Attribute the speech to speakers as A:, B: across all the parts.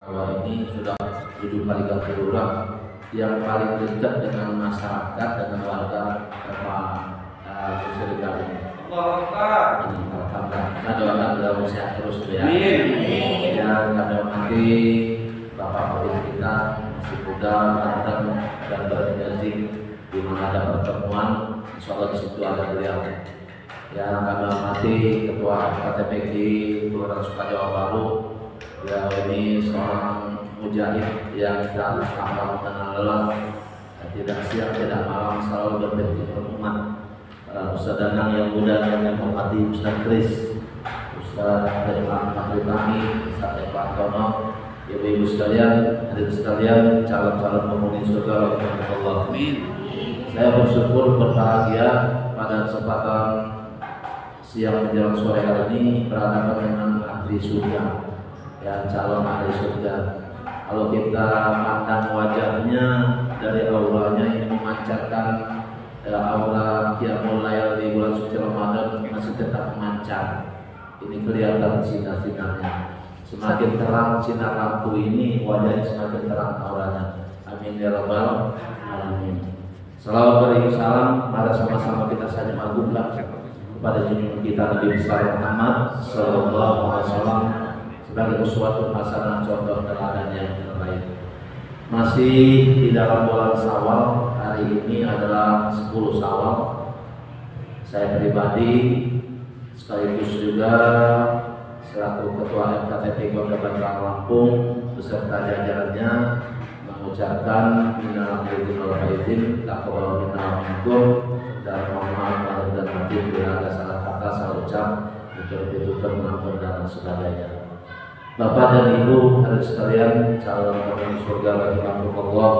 A: Kalau ini sudah 7 kali ganti lurah, yang paling dekat dengan masyarakat, dengan warga Gus Rizal ini. Alhamdulillah. Kita doakan beliau sehat terus ya. Amin. Ya, kita nanti Bapak Presiden kita masih muda, ganteng dan berenergi. Di mana ada pertemuan, insya Allah di situ ada beliau. Ya, kami hormati Ketua KTPG Kelurahan Sukajawa Baru. Ya, ini seorang mujahid yang tidak sabar mengenal lelah, tidak siang tidak malam, selalu berpikir umat. Ustaz Danang yang muda yang menghormati Ustaz Kris, Ustaz Dewan Mahdutami, Ustaz Eko Antono, ibu-ibu sekalian, hadirin sekalian, calon-calon penghuni surga Allah. Amin. Saya bersyukur berbahagia pada kesempatan siang menjelang sore hari ini berhadapan dengan ahli surga, ya, calon ahli surga. Kalau kita pandang wajahnya dari auranya yang memancarkan aura qiyamul lail di bulan suci Ramadan masih tetap memancar. Ini kelihatan sinar-sinarnya. Semakin terang sinar lampu ini, wajahnya semakin terang auranya. Amin ya rabbal alamin. Salawat beri salam, mari sama-sama kita saja agungkan kepada junjungan kita Nabi besar Muhammad sallallahu alaihi wasallam sebagai uswatun hasanah, contoh teladan yang terbaik. Masih di dalam bulan Syawal, hari ini adalah 10 Syawal. Saya pribadi sekaligus juga selaku Ketua FKTP Kota Bandar Lampung beserta jajarannya mengucapkan minal aidin wal faizin, taqabbal minna minkum, dan mohon maaf lahir dan batin bila ada salah kata, salah ucap, betul-betul mengampun dan sebagainya. Bapak dan Ibu hadirin sekalian, calon penghuni surga rahimakumullah.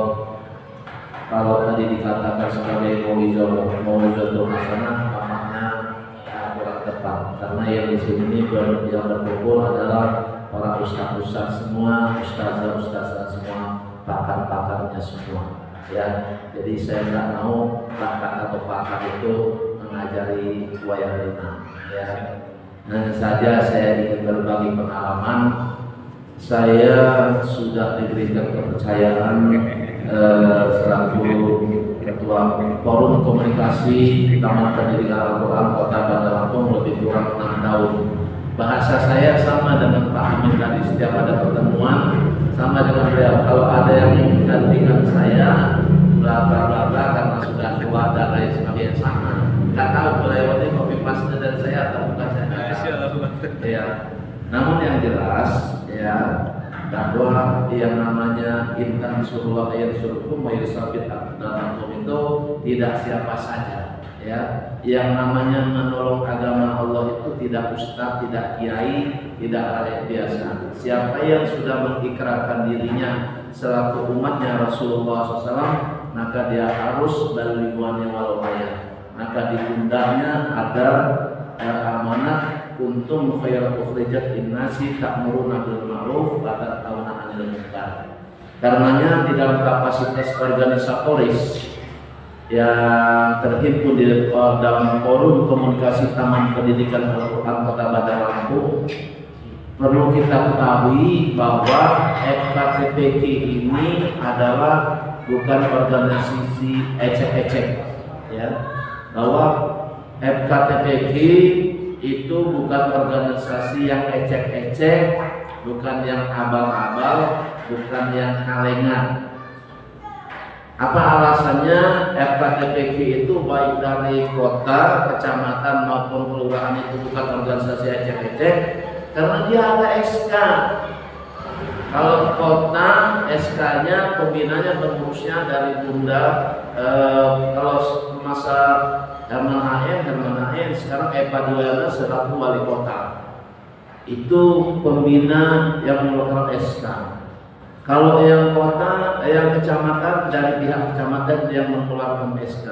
A: Kalau tadi dikatakan sebagai mau'izatul hasanah, maknanya kurang tepat, karena yang di sini yang berkumpul adalah para ustaz-ustaz semua, ustazah-ustazah semua, pakar-pakarnya semua. Ya, jadi saya nggak mau pakar atau pakar itu mengajari wayang. Ya, hanya saja saya ingin berbagi pengalaman. Saya sudah diberikan kepercayaan selaku Ketua Forum Komunikasi Taman Pendidikan Al-Quran Kota Bandar Lampung lebih kurang 6 tahun. Bahasa saya sama dengan Pak Amin tadi, setiap ada pertemuan sama dengan beliau. Kalau ada yang menggantikan saya, bla bla bla bla, karena sudah tua dan lain sebagainya sama. Nggak tahu beliau ini copy paste dari saya atau bukan, saya nggak tahu. Ya. Namun yang jelas ya, bahwa yang namanya intan surullah ayat surukum wa yusabit aqdamakum itu tidak siapa saja. Ya, yang namanya menolong agama Allah itu tidak ustaz, tidak kiai, tidak rakyat biasa. Siapa yang sudah mengikrarkan dirinya selaku umatnya Rasulullah SAW, maka dia harus balighuannya walau ayat. Maka di pundaknya ada amanah kuntum khairal ukhrijat linnasi ta'muruna bil ma'ruf wa tanhauna 'anil munkar. Karenanya di dalam kapasitas organisatoris yang terhimpun di dalam Forum Komunikasi Taman Pendidikan Al-Quran Kota Bandar Lampung, perlu kita ketahui bahwa FKTPG ini adalah bukan organisasi ecek-ecek, ya, bahwa FKTPG itu bukan organisasi yang ecek-ecek, bukan yang abal-abal, bukan yang kalengan. Apa alasannya? FKTPG itu baik dari kota, kecamatan maupun kelurahan itu bukan organisasi ecek-ecek karena dia ada SK. Kalau kota, SK-nya pembinanya pengurusnya dari Bunda, kalau masa Herman Haen, sekarang Eva Duela selaku wali kota. Itu pembina yang mengeluarkan SK. Kalau yang kota, yang kecamatan dari pihak kecamatan yang mengeluarkan SK,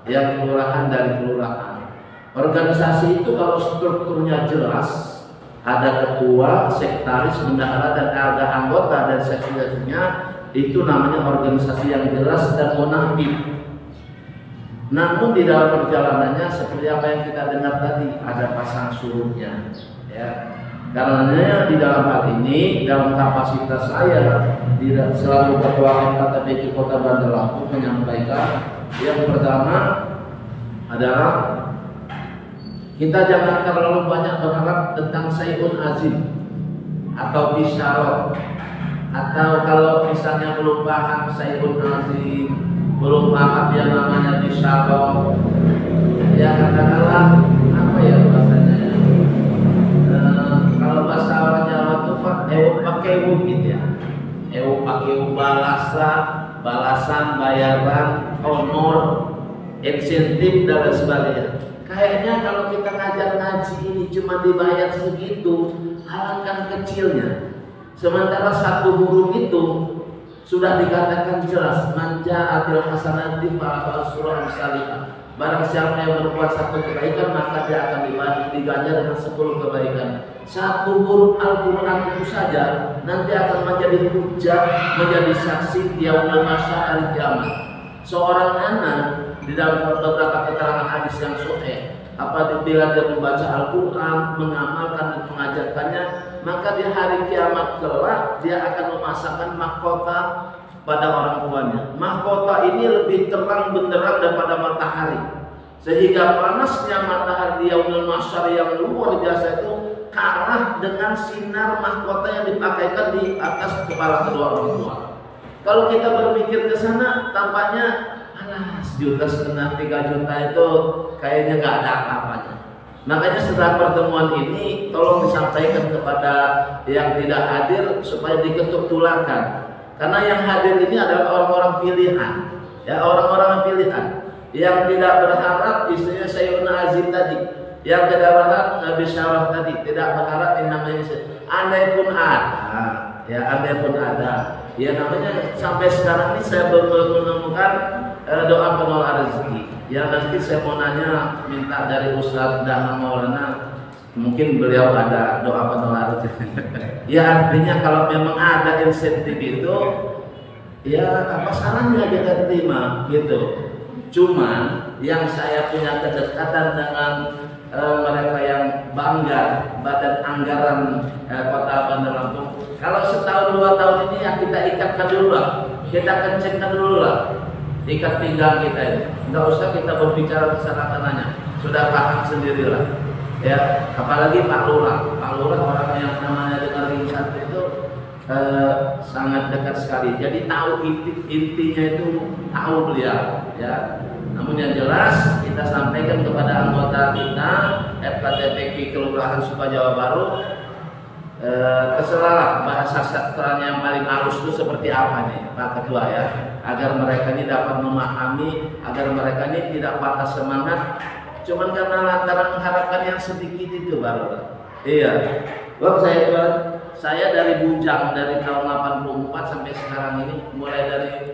A: yang kelurahan dari kelurahan. Organisasi itu kalau strukturnya jelas, ada ketua, sekretaris, bendahara, dan ada anggota dan seksinya, itu namanya organisasi yang jelas dan monaktif. Namun di dalam perjalanannya seperti apa yang kita dengar tadi, ada pasang surutnya, ya.
B: Karenanya di dalam hal ini, dalam kapasitas saya tidak selalu ketua MKTPK Kota Bandar Lampung menyampaikan yang pertama adalah kita jangan terlalu banyak berharap tentang Sayyun Azim atau bisyarah, atau kalau misalnya belum paham Sayyun Azim, belum paham yang namanya bisyarah, ya katakanlah apa ya bahasanya ya? Kalau bahasa orang Jawa itu pakai gitu ya, pakai balasan, bayaran, honor, insentif dan lain sebagainya. Kayaknya kalau kita ngajar ngaji ini cuma dibayar segitu, alangkah kecilnya. Sementara satu huruf itu sudah dikatakan jelas, manja adil hasanati fa surah salihah. Barang siapa yang berbuat satu kebaikan maka dia akan diganjar dengan 10 kebaikan. Satu huruf Al-Quran itu saja nanti akan menjadi hujah, menjadi saksi yaumul mahsyar hari kiamat. Seorang anak di dalam beberapa keterangan hadis yang sahih, apabila dia membaca Al-Quran, mengamalkan dan mengajarkannya, maka di hari kiamat kelak dia akan memasangkan mahkota pada orang tuanya. Mahkota ini lebih terang benderang daripada matahari, sehingga panasnya matahari di yaumul mahsyar yang luar biasa itu kalah dengan sinar mahkota yang dipakaikan di atas kepala kedua orang tua. Kalau kita berpikir ke sana, tampaknya sejuta setengah 3 juta itu kayaknya nggak ada apa-apanya. Makanya setelah pertemuan ini tolong disampaikan kepada yang tidak hadir supaya diketuk tularkan. Karena yang hadir ini adalah orang-orang pilihan, ya, orang-orang pilihan yang tidak berharap istrinya Sayyun Azim tadi, yang tidak berharap Nabi Syaraf tadi, tidak berharap yang namanya andai pun ada, ya andai pun ada, ya namanya sampai sekarang ini saya belum menemukan doa penolak rezeki. Ya nanti saya mau nanya, minta dari Ustadz Dahlan Maulana, mungkin beliau ada doa penolak rezeki. Ya artinya kalau memang ada insentif itu, ya apa salahnya kita terima gitu. Cuman yang saya punya kedekatan dengan mereka yang bangga Badan Anggaran Kota Bandar Lampung, kalau setahun 2 tahun ini ya kita ikatkan dulu lah, kita kencengkan dulu lah ikat pinggang kita ini. Nggak usah kita berbicara kesana kanannya, sudah paham sendirilah. Ya, apalagi Pak Lurah orang yang namanya dengan Ringsan itu sangat dekat sekali. Jadi tahu intinya itu, tahu beliau. Ya, namun yang jelas kita sampaikan kepada anggota kita FKTPK Kelurahan Suka Jawa Baru, keselalah bahasa sastranya yang paling halus itu seperti apa nih Pak Ketua ya, agar mereka ini dapat memahami, agar mereka ini tidak patah semangat cuman karena lantaran mengharapkan yang sedikit itu baru. Iya, waktu saya dari bujang dari tahun 84 sampai sekarang ini, mulai dari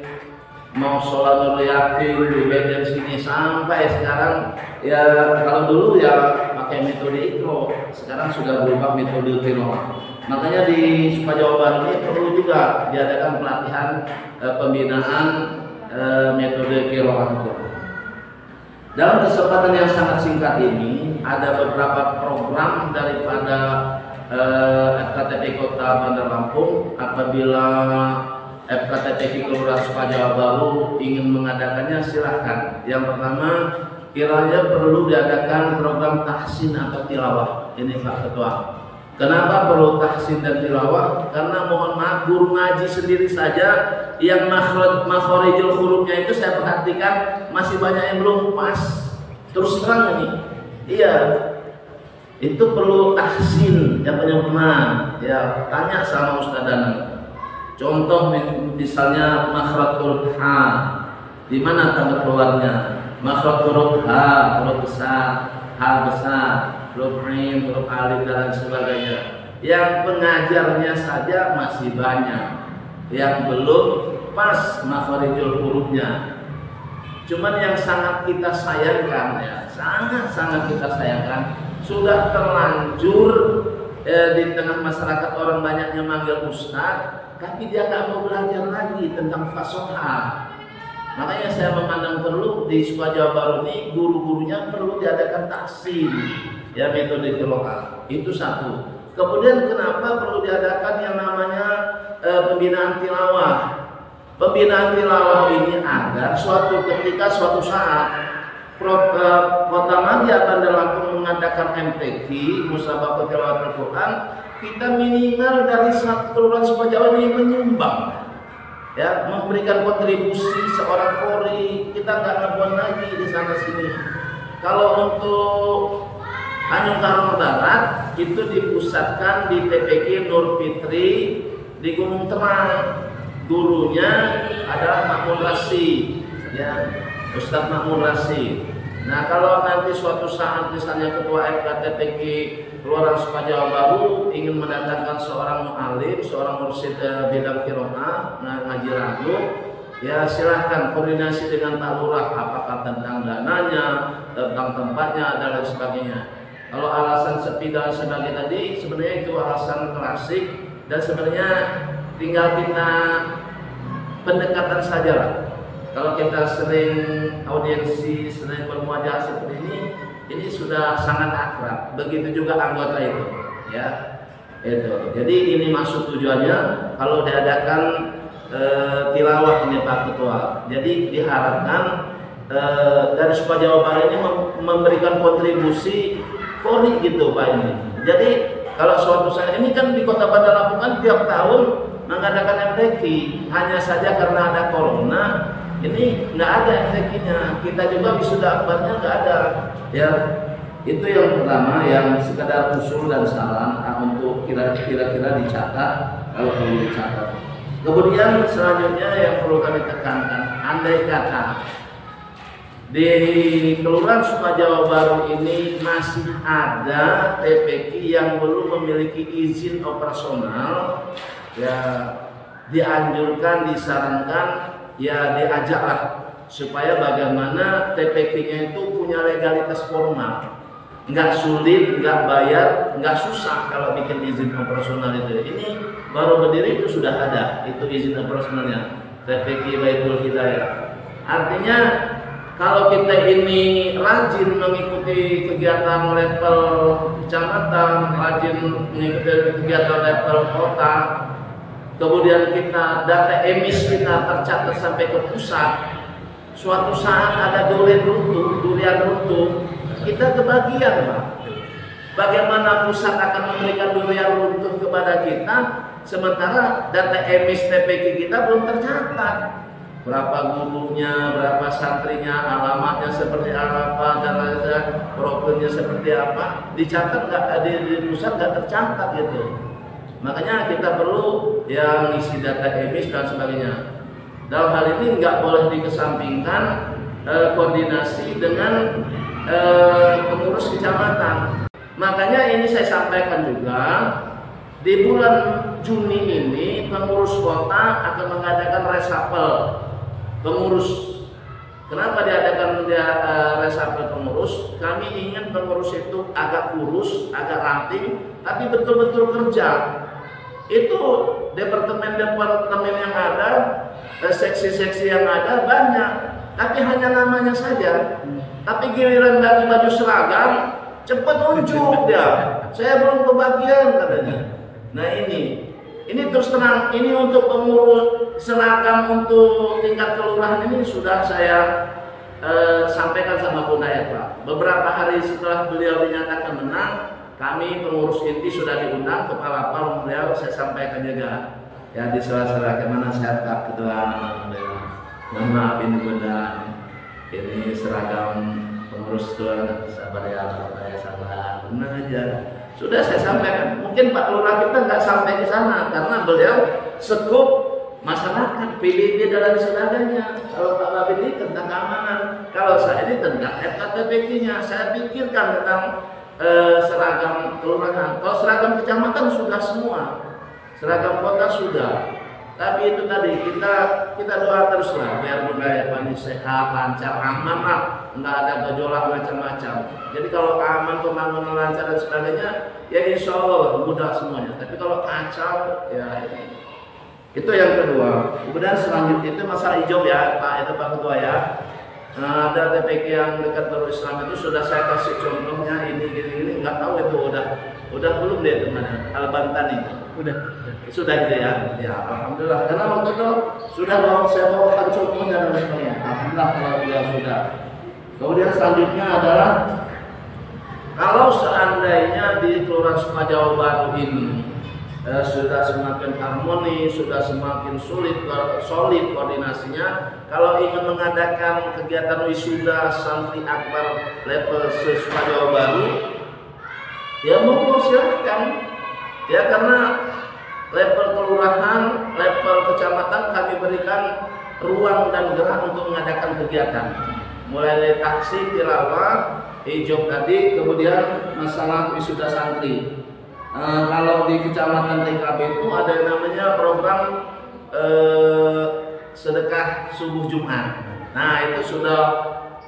B: mau sholat Nurul Yakin di bagian sini sampai sekarang, ya kalau dulu ya pakai metode ikro, sekarang sudah berubah metode qiraah. Makanya di Suka Jawa Baru ini perlu juga diadakan pelatihan pembinaan metode qiraah itu. Dalam kesempatan yang sangat singkat ini ada beberapa program daripada FKTP Kota Bandar Lampung. Apabila FKTP Kelurahan Suka Jawa Baru ingin mengadakannya silahkan. Yang pertama, kiranya perlu diadakan program tahsin atau tilawah. Ini Pak Ketua. Kenapa perlu tahsin dan tilawah? Karena mohon maaf, guru ngaji sendiri saja yang makhorijul hurufnya itu saya perhatikan masih banyak yang belum pas. Terus terang ini, iya, itu perlu tahsin yang penyempurnaan. Ya, tanya sama Ustaz Danang. Contoh misalnya makhraj huruf H, di mana tanda keluarnya? Makhraj huruf H, huruf besar, H besar, huruf Ain, huruf Alif dan sebagainya. Yang pengajarnya saja masih banyak yang belum pas makharijul hurufnya. Cuman yang sangat kita sayangkan ya, sangat kita sayangkan, sudah terlanjur di tengah masyarakat orang banyaknya manggil ustaz, tapi dia nggak mau belajar lagi tentang fasoha. Makanya saya memandang perlu di Suka Jawa Baru ini guru-gurunya perlu diadakan tahsin, ya metode qiraah. Itu satu. Kemudian kenapa perlu diadakan yang namanya pembinaan tilawah? Pembinaan tilawah ini agar suatu ketika, suatu saat Kota Madi akan mengadakan MTQ, Musabaqah Tilawatul Quran, kita minimal dari satu kelurahan Sukajawa ini menyumbang, ya, memberikan kontribusi seorang qori. Kita nggak ngebuat lagi di sana sini. Kalau untuk Tanjung Karang Barat itu dipusatkan di TPQ Nur Fitri di Gunung Terang. Gurunya adalah Makmun Rasi, ya, Ustadz Makmun Rasi. Nah, kalau nanti suatu saat misalnya Ketua FKTPQ Kelurahan Sukajawa Baru ingin mendatangkan seorang mu'alim, seorang mursyid bidang qiraah, ngaji ragu, ya silahkan koordinasi dengan Pak Lurah, apakah tentang dananya, tentang tempatnya, dan lain sebagainya. Kalau alasan sepi dan sebagainya tadi, sebenarnya itu alasan klasik dan sebenarnya tinggal kita pendekatan saja lah. Kalau kita sering audiensi, sering bermuajah seperti ini sudah sangat akrab. Begitu juga anggota itu, ya. Itu. Jadi ini maksud tujuannya kalau diadakan tilawah ini Pak Ketua. Jadi diharapkan dari Sukajawa Barat ini memberikan kontribusi qori gitu Pak ini. Jadi kalau suatu saat ini kan di Kota Bandar Lampung kan tiap tahun mengadakan MTQ, hanya saja karena ada corona ini nggak ada MTQ-nya. Kita juga wisuda akbarnya nggak ada, ya. Itu yang pertama, yang sekedar usul dan saran untuk kira-kira dicatat kalau perlu dicatat. Kemudian selanjutnya yang perlu kami tekankan, andai kata di Kelurahan Sukajawa Baru ini masih ada TPQ yang belum memiliki izin operasional, ya dianjurkan, disarankan, ya diajaklah supaya bagaimana TPQ-nya itu punya legalitas formal, nggak sulit, nggak bayar, nggak susah kalau bikin izin operasional itu. Ini baru berdiri itu sudah ada itu izin operasionalnya, TPQ Baitul Hidayah. Artinya kalau kita ini rajin mengikuti kegiatan level kecamatan, rajin mengikuti kegiatan level kota, kemudian kita data emis kita tercatat sampai ke pusat, suatu saat ada durian runtuh, kita kebagian Pak. Bagaimana pusat akan memberikan durian runtuh kepada kita, sementara data emis TPQ kita belum tercatat. Berapa gurunya, berapa santrinya, alamatnya seperti apa, dan lain-lain, profilnya seperti apa, dicatat nggak, di pusat nggak tercatat gitu. Makanya kita perlu yang isi data emis dan sebagainya. Dalam hal ini nggak boleh dikesampingkan koordinasi dengan pengurus kecamatan. Makanya ini saya sampaikan juga, di bulan Juni ini pengurus kota akan mengadakan resapel pengurus. Kenapa diadakan resapel pengurus? Kami ingin pengurus itu agak kurus, agak ramping, tapi betul-betul kerja. Itu departemen-departemen yang ada, seksi-seksi yang ada banyak, tapi hanya namanya saja. Tapi giliran bagi baju seragam, cepat unjuk dia. Saya belum kebagian katanya. Nah ini terus terang, ini untuk pengurus seragam untuk tingkat kelurahan ini sudah saya sampaikan sama Bunda Eva. Beberapa hari setelah beliau dinyatakan menang, kami pengurus inti sudah diundang, kepala PAL beliau saya sampaikan juga. Ya di sela-sela kemana saya Pak Ketua, mohon maaf ini Bunda, ini seragam pengurus kelurahan, sabar ya Pak, saya sabar, tenang aja. Sudah saya sampaikan, mungkin Pak Lurah kita nggak sampai ke sana karena beliau sekup masyarakat, PBB dan sebagainya. Kalau Pak Babin ini tentang keamanan, kalau saya ini tentang FKTPQ-nya. Saya pikirkan tentang seragam kelurahan. Kalau seragam kecamatan sudah semua, seragam kota sudah. Tapi itu tadi kita doa teruslah biar budaya panik sehat, lancar, aman lah, nggak ada gejolak macam-macam. Jadi kalau aman, pembangunan lancar dan sebagainya, ya insya Allah mudah semuanya. Tapi kalau kacau, ya itu yang kedua. Kemudian selanjutnya itu masalah hijau ya Pak, itu Pak Ketua ya. ada TPK yang dekat Darul Islam itu sudah saya kasih contohnya ini nggak tahu itu udah belum dia itu mana Al-Bantan itu sudah itu ya alhamdulillah karena waktu itu sudah saya bawakan contohnya dan sebagainya alhamdulillah kalau dia sudah. Kemudian selanjutnya adalah kalau seandainya di Kelurahan Sukajawa Baru ini sudah semakin harmoni, sudah semakin solid koordinasinya. Kalau ingin mengadakan kegiatan wisuda santri akbar level Sukajawa Baru, ya monggo silakan. Ya karena level kelurahan, level kecamatan kami berikan ruang dan gerak untuk mengadakan kegiatan. Mulai dari taksi, tilawah, hijab tadi, kemudian masalah wisuda santri. Kalau di kecamatan TKB itu ada yang namanya program sedekah subuh Jumat. Nah itu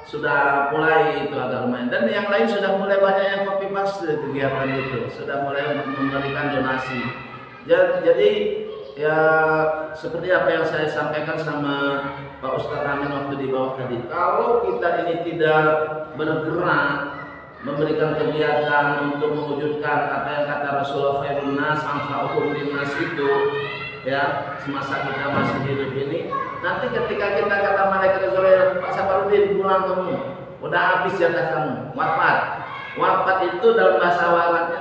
B: sudah mulai itu agak lumayan dan yang lain sudah mulai banyak yang copy paste kegiatan itu sudah mulai memberikan donasi. Jadi ya seperti apa yang saya sampaikan sama Pak Ustadz Amin waktu di bawah tadi. Kalau kita ini tidak bergerak memberikan kegiatan untuk mewujudkan apa yang kata Rasulullah khairun nas anfa'uhum linnas itu ya semasa kita masih hidup ini, nanti ketika kita kata malaikat Israel, Pak Saparudin pulang kamu udah habis jatah kamu wafat itu dalam bahasa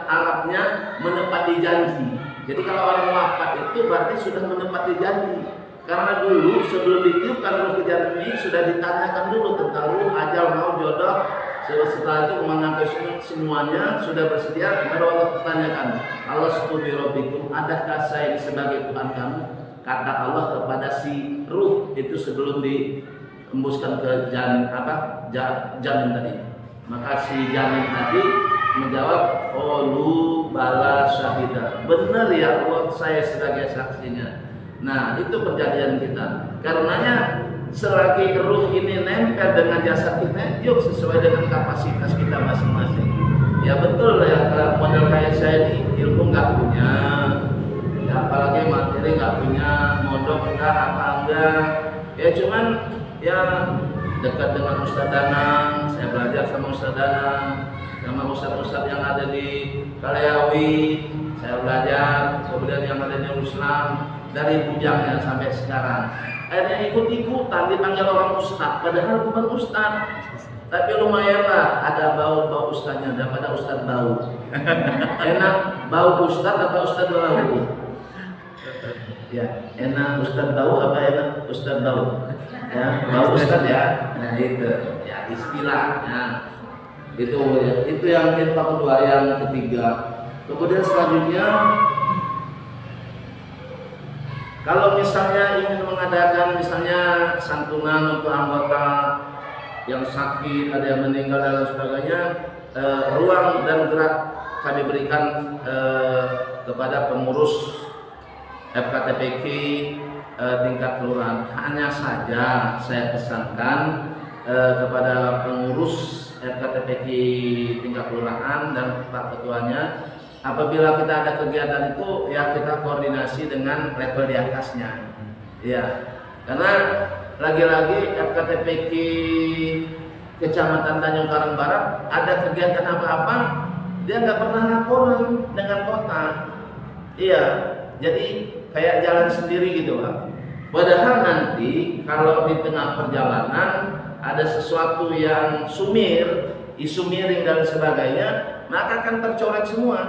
B: Arabnya menepati janji. Jadi kalau orang wafat itu berarti sudah menepati janji karena dulu sebelum ditiupkan roh kejadian ini sudah ditanyakan dulu tentang ruh, ajal, mau, jodoh. Setelah itu mengaku semuanya sudah bersedia, baru Allah pertanyakan, Alastu bi rabbikum, adakah saya ini sebagai Tuhan kamu? Kata Allah kepada si ruh itu sebelum diembuskan ke janin tadi. Maka si janin tadi menjawab, Qalu bala syahida. Benar ya Allah, saya sebagai saksinya. Nah itu perjanjian kita. Karenanya selagi ruh ini nempel dengan jasad kita, yuk sesuai dengan kapasitas kita masing-masing. Ya betul ya, model kayak saya ini ilmu nggak punya, ya apalagi materi nggak punya, modok enggak apa enggak. Ya cuman ya dekat dengan Ustadz Danang, saya belajar sama Ustadz Danang, sama Ustadz-Ustadz yang ada di Kaleawi, saya belajar. Kemudian yang ada di Islam dari bujangnya sampai sekarang. Akhirnya ikut-ikutan dipanggil orang ustadz, padahal bukan ustadz. Tapi lumayan lah, ada bau ustadznya daripada ustadz bau. Enak bau ustadz apa ustadz bau? Ya, enak ustadz bau apa enak ustadz bau? Ya, bau ustadz ya. Nah itu, ya istilahnya. Itu yang kedua, yang ketiga. Kemudian selanjutnya, kalau misalnya ingin mengadakan misalnya santunan untuk anggota yang sakit, ada yang meninggal dan sebagainya, ruang dan gerak kami berikan kepada pengurus FKTPK tingkat kelurahan. Hanya saja saya pesankan kepada pengurus FKTPK tingkat kelurahan dan Pak Ketuanya, apabila kita ada kegiatan itu ya kita koordinasi dengan level di atasnya, ya karena lagi-lagi FKTPK Kecamatan Tanjung Karang Barat ada kegiatan apa-apa dia nggak pernah laporan dengan kota, iya jadi kayak jalan sendiri gitu Pak. Padahal nanti kalau di tengah perjalanan ada sesuatu yang isu miring dan sebagainya, maka akan tercoreng semua.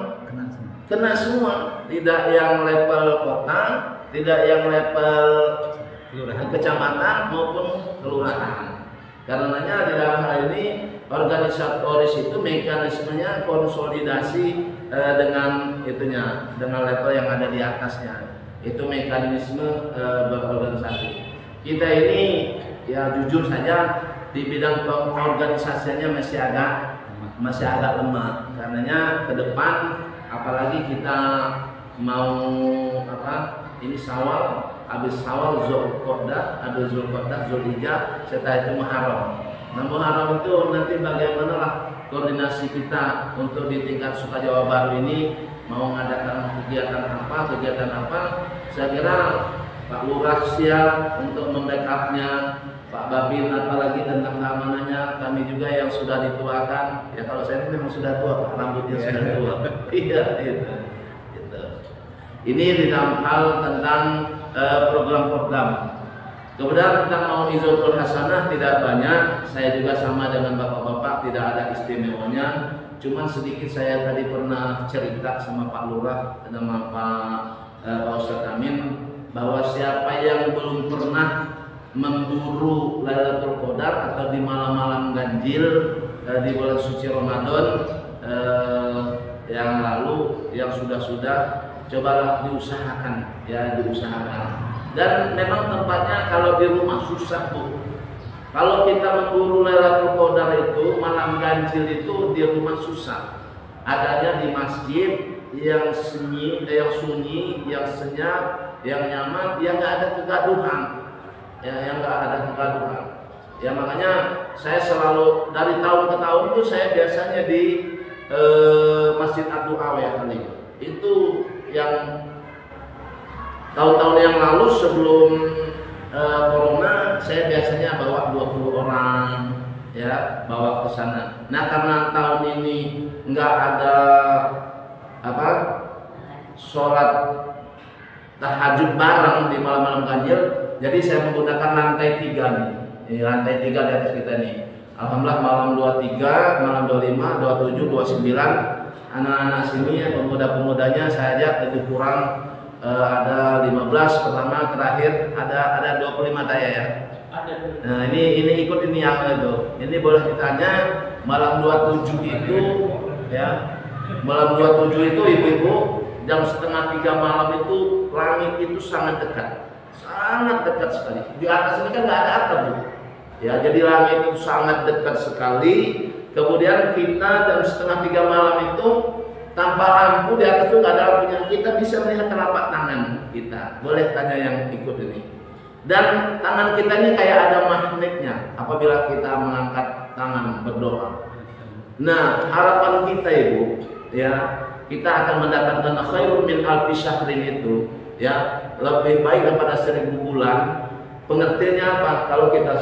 B: Kena semua, tidak yang level kota, tidak yang level kecamatan maupun kelurahan. Karenanya di dalam hal ini organisatoris itu mekanismenya konsolidasi dengan level yang ada di atasnya. Itu mekanisme berorganisasi. Kita ini ya jujur saja di bidang organisasinya masih agak lemah. Karenanya ke depan apalagi kita mau ini Syawal, habis Syawal Zulqa'dah, ada Zulqa'dah, Zulhijjah, setelah itu Muharram. Nah Muharram itu nanti bagaimana lah koordinasi kita untuk di tingkat Sukajawa Baru ini mau mengadakan kegiatan apa. Saya kira Pak Lurah siap untuk membackupnya, Pak Babin apalagi tentang keamanannya, kami juga yang sudah dituakan. Ya kalau saya ini memang sudah tua, Pak, rambutnya sudah tua. Iya, gitu. Ini di dalam hal tentang program-program. Kemudian tentang mau izzatul hasanah tidak banyak. Saya juga sama dengan bapak-bapak, tidak ada istimewanya. Cuman sedikit saya tadi pernah cerita sama Pak Lurah, sama Pak Ustadz Amin, bahwa siapa yang belum pernah memburu Lailatul Qadar atau di malam-malam ganjil di bulan suci Ramadan yang lalu, yang sudah-sudah, cobalah diusahakan, ya diusahakan. Dan memang tempatnya kalau di rumah susah tuh. Kalau kita memburu Lailatul Qadar itu malam ganjil itu di rumah susah. Adanya di masjid yang sunyi, yang senyap, yang nyaman, yang nggak ada kegaduhan. Yang nggak ada kegaduhan. Ya makanya saya selalu dari tahun ke tahun itu saya biasanya di Masjid Abdul Awiyah kali. Itu yang tahun-tahun yang lalu sebelum corona saya biasanya bawa 20 orang ya, bawa ke sana. Nah karena tahun ini nggak ada sholat tahajud bareng di malam-malam ganjil, jadi saya menggunakan lantai 3 nih. Ini lantai 3 di atas kita nih. Alhamdulillah malam 23, malam 25, 27, 29 anak-anak sini, pemuda-pemudanya saya ajak lebih kurang ada 15 pertama, terakhir ada 25 saya ya. Nah ini ikut ini yang itu. Ini boleh ditanya malam 27 itu ya. Malam 27 itu ibu-ibu jam 2:30 malam itu langit itu sangat dekat sekali. Di atas ini kan nggak ada atap bu. Ya jadi langit itu sangat dekat sekali. Kemudian kita jam 2:30 malam itu tanpa lampu di atas itu nggak ada lampunya, kita bisa melihat telapak tangan kita. Boleh tanya yang ikut ini. Dan tangan kita ini kayak ada magnetnya apabila kita mengangkat tangan berdoa. Nah harapan kita ibu ya, kita akan mendapatkan khairun min alfi syahrin itu ya, lebih baik daripada 1000 bulan. Pengertiannya apa? Kalau kita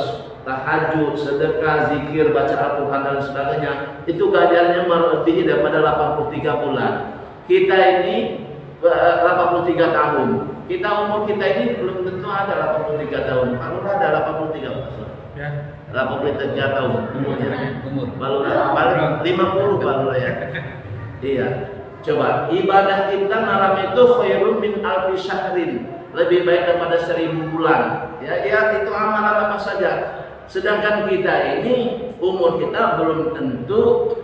B: tahajud, sedekah, zikir, baca Al-Quran dan sebagainya, itu ganjarannya melebihi daripada 83 bulan. Kita ini 83 tahun. Kita umur kita ini belum tentu ada 83 tahun. Pak Lurah ada 83 tahun. Ya. 83 tahun umurnya. Pak Lurah paling 50 Pak Lurah ya. Iya. Coba ibadah kita malam itu khairun min alfi syahrin, lebih baik daripada 1000 bulan. Ya itu amalan apa saja. Sedangkan kita ini umur kita belum tentu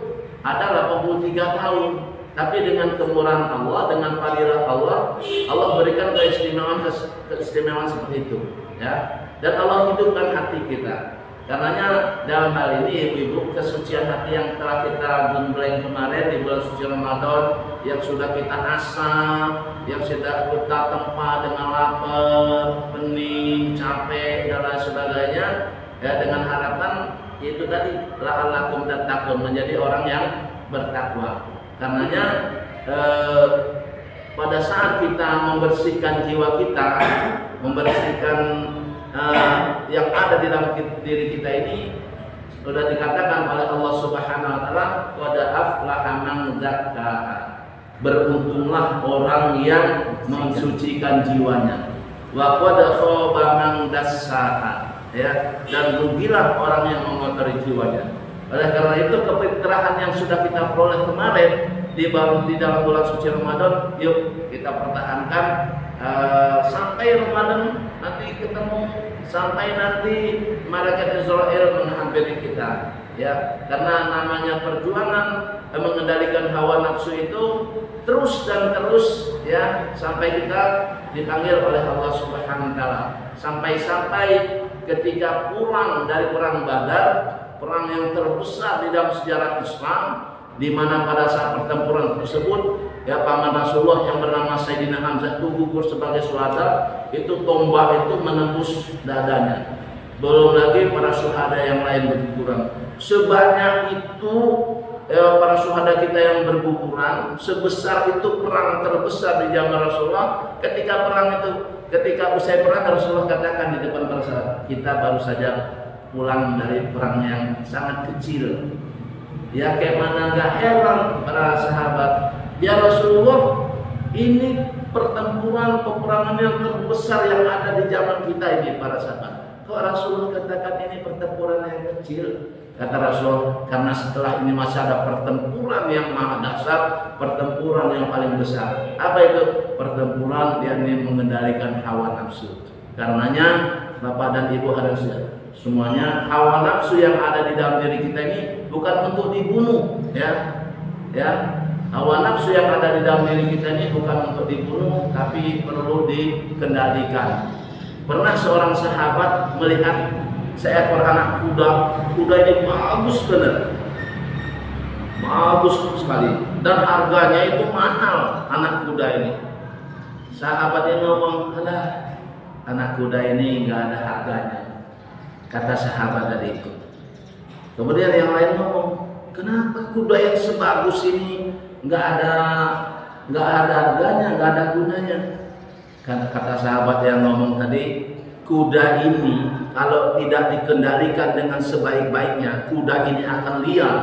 B: ada 83 tahun. Tapi dengan kemurahan Allah, dengan fadilah Allah, Allah berikan keistimewaan seperti itu, ya. Dan Allah hidupkan hati kita. Karenanya dalam hal ini ibu-ibu, kesucian hati yang telah kita gembleng kemarin di bulan suci Ramadan, yang sudah kita asah, yang sudah kita tempa dengan lapar, pening, capek dan lain sebagainya, ya dengan harapan itu tadi la'allakum tattaqun, menjadi orang yang bertakwa. Karenanya pada saat kita membersihkan jiwa kita, membersihkan yang ada di dalam diri kita ini, sudah dikatakan oleh Allah Subhanahu wa taala, qad aflaha man zakkaha, beruntunglah orang yang mensucikan jiwanya, wa qad khaba man dassaha, ya, dan rugilah orang yang mengotori jiwanya. Oleh karena itu kefitrahan yang sudah kita peroleh kemarin di dalam bulan suci Ramadan, yuk kita pertahankan sampai Ramadan nanti ketemu, sampai nanti malaikat Israel menghampiri kita, ya. Karena namanya perjuangan mengendalikan hawa nafsu itu terus dan terus, ya, sampai kita dipanggil oleh Allah Subhanahu wa taala. Sampai ketika pulang dari perang Badar, perang yang terbesar di dalam sejarah Islam, di mana pada saat pertempuran tersebut, ya, paman Rasulullah yang bernama Sayyidina Hamzah itu gugur sebagai syuhada, itu tombak itu menembus dadanya. Belum lagi para syuhada yang lain berguguran. Sebanyak itu para syuhada kita yang berguguran, sebesar itu perang terbesar di zaman Rasulullah. Ketika perang itu ketika usai perang Rasulullah katakan di depan para sahabat, kita baru saja pulang dari perang yang sangat kecil. Ya kayak mana nggak heran para sahabat, ya Rasulullah, ini pertempuran peperangan yang terbesar yang ada di zaman kita ini para sahabat. Kok Rasulullah katakan ini pertempuran yang kecil? Kata Rasul, karena setelah ini masih ada pertempuran yang maha dasar, pertempuran yang paling besar. Apa itu? Pertempuran yang mengendalikan hawa nafsu. Karenanya Bapak dan Ibu harus semuanya, hawa nafsu yang ada di dalam diri kita ini bukan untuk dibunuh, ya. Hawa nafsu yang ada di dalam diri kita ini bukan untuk dibunuh, tapi perlu dikendalikan. Pernah seorang sahabat melihat seekor anak kuda ini bagus benar, bagus sekali, dan harganya itu mahal anak kuda ini. Sahabat ini ngomong, alah, anak kuda ini nggak ada harganya, kata sahabat tadi itu. Kemudian yang lain ngomong, kenapa kuda yang sebagus ini nggak ada harganya, nggak ada gunanya? Kata sahabat yang ngomong tadi, kuda ini kalau tidak dikendalikan dengan sebaik-baiknya, kuda ini akan liar,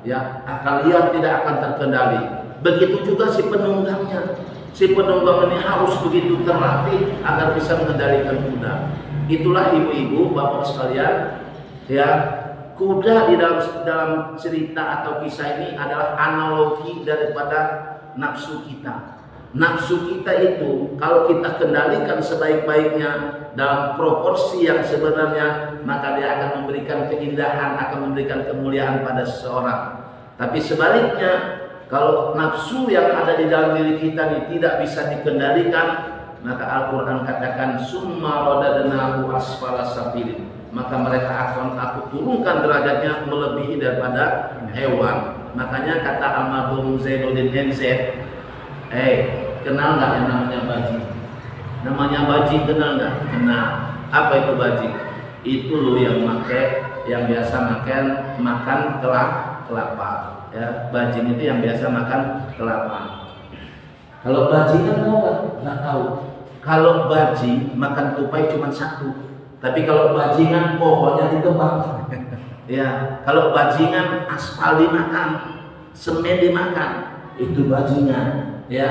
B: ya, akan liar, tidak akan terkendali. Begitu juga si penunggangnya. Si penunggang ini harus begitu terlatih agar bisa mengendalikan kuda. Itulah ibu-ibu, bapak sekalian, ya, kuda di dalam cerita atau kisah ini adalah analogi daripada nafsu kita. Nafsu kita itu kalau kita kendalikan sebaik-baiknya dalam proporsi yang sebenarnya, maka dia akan memberikan keindahan, akan memberikan kemuliaan pada seseorang. Tapi sebaliknya, kalau nafsu yang ada di dalam diri kita ini tidak bisa dikendalikan, maka Al-Quran katakan summa radadnahu asfala safilin, maka mereka akan aku turunkan derajatnya melebihi daripada hewan. Makanya kata almarhum Zainuddin NZ, kenal nggak yang namanya bajing? Namanya bajing kenal nggak? Kenal. Apa itu bajing? Itu loh yang biasa makan kelapa. Ya, bajing itu yang biasa makan kelapa. Kalau bajingan tahu nggak? Nggak tahu. Kalau bajing makan tupai cuma satu. Tapi kalau bajingan pohonnya ditebang. Ya, kalau bajingan aspal dimakan, semen dimakan, itu bajingan. Ya,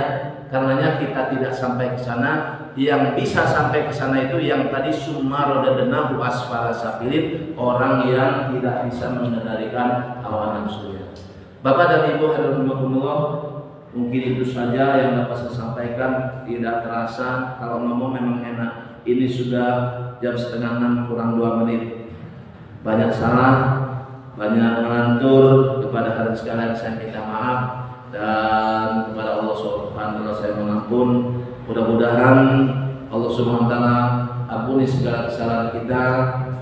B: karenanya kita tidak sampai ke sana. Yang bisa sampai ke sana itu yang tadi summa radadnahu asfala safilin, orang yang tidak bisa mengendalikan hawa nafsunya. Bapak dan Ibu rahimakumullah, mungkin itu saja yang dapat saya sampaikan. Tidak terasa kalau ngomong memang enak. Ini sudah jam 5:30 kurang 2 menit. Banyak salah, banyak mengantur. Kepada hadirin sekalian saya minta maaf, dan kepada Allah Subhanahu wa taala saya mengampun. Mudah-mudahan Allah Subhanahu wa taala ampuni segala kesalahan kita,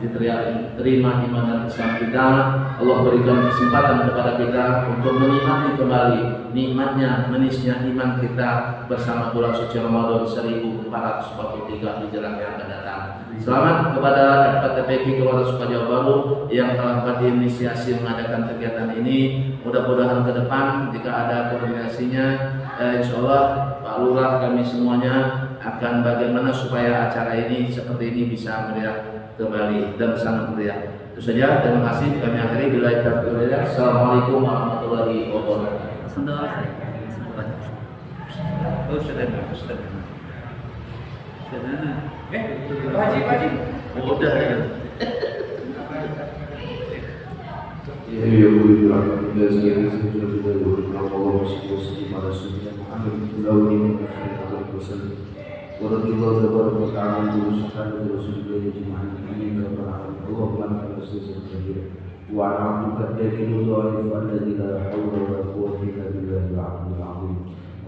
B: diterima iman dan Islam kita. Allah berikan kesempatan kepada kita untuk menikmati kembali nikmatnya, manisnya iman kita bersama bulan suci Ramadan 1443 Hijrah yang akan datang. Selamat kepada FKTPK Kelurahan Sukajawa Baru yang telah berinisiasi mengadakan kegiatan ini. Mudah-mudahan ke depan jika ada koordinasinya, insya Allah Pak Lurah, kami semuanya akan bagaimana supaya acara ini seperti ini bisa meriah kembali dan sangat meriah. Itu saja, terima kasih. Kami akhiri bila kita. Assalamualaikum warahmatullahi wabarakatuh. Udah ya.
C: ورضي الله تبارك وتعالى عن صحابة رسول الله أجمعين آمين يا رب العالمين. اللهم لك العزيز الكبير وعن عبدك الدليل الضعيف الذي لا حول ولا قوة إلا بالله العلي العظيم.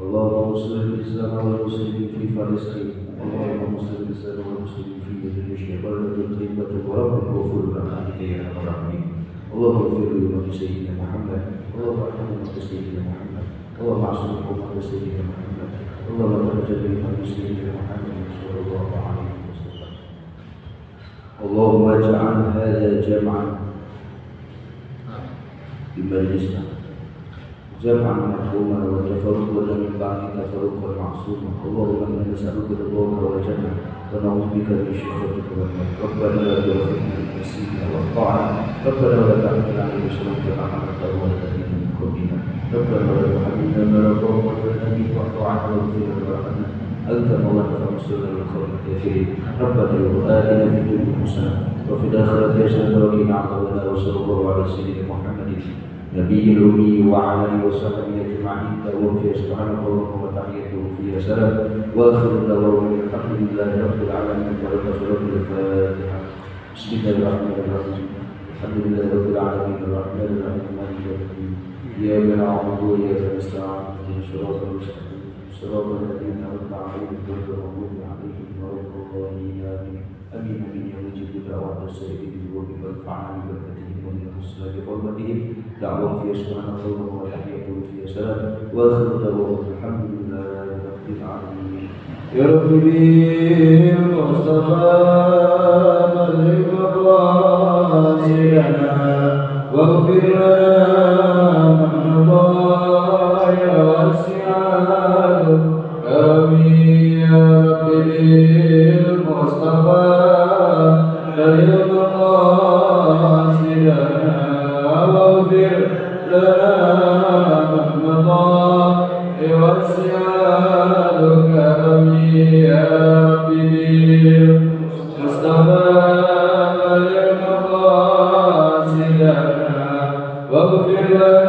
C: اللهم انصر الإسلام والمسلمين في فلسطين. اللهم انصر الإسلام والمسلمين في دمشق بلدة طيبة ورب غفور رحمتك يا رب العالمين. اللهم اغفر لأمة سيدنا محمد، اللهم ارحم أمة سيدنا محمد، اللهم اعصم أمة سيدنا محمد، اللهم ترجى بأمة سيدنا محمد صلى الله عليه وسلم. اللهم اجعل هذا جمعا بمجلسنا جمعا مرحوما والتفرق من بعد تفرق معصوما اللهم انا نسالك رضاك والجنه ونعوذ بك من شقوتك والنار ربنا لا تؤاخذنا ان نسينا واخطانا ربنا ولا تحمل علينا شرا كما حملته على الذين من قبلنا ربنا ولا تحملنا ما لا طاقه لنا به واعف عنا واغفر لنا وارحمنا انت مولانا فانصرنا من القوم الكافرين ربنا اتنا في الدنيا حسنه وفي الاخره حسنه وقنا عذاب النار وصلى الله على سيدنا محمد نبي الأمي وعلى آله وصحبه أجمعين دعوهم فيها سبحانك اللهم وتحيتهم فيها سلام وآخر دعواهم الحمد لله رب العالمين ولك سورة الفاتحة بسم الله الرحمن الرحيم الحمد لله رب العالمين الرحمن الرحيم مالك يوم الدين إياك نعبد وإياك نستعين اهدنا الصراط المستقيم صراط الذين أنعمت عليهم غير المغضوب عليهم ولا الضالين آمين آمين آمين يا مجيب دعوات السائلين وارفعنا ببركتهم ولنحسن بحرمتهم دعوهم فيها سبحانك اللهم وتحيتهم فيها سلام واخر دعواهم الحمد لله رب العالمين يا رب بالمصطفى بلغ مقاصدنا واغفر لنا من مضى يا واسع آمين يا رب بالمصطفى بلغ مقاصدنا واغفر لنا من مضى واسألك آمين يا رب بالمصطفى بلغ مقاصدنا واغفر لنا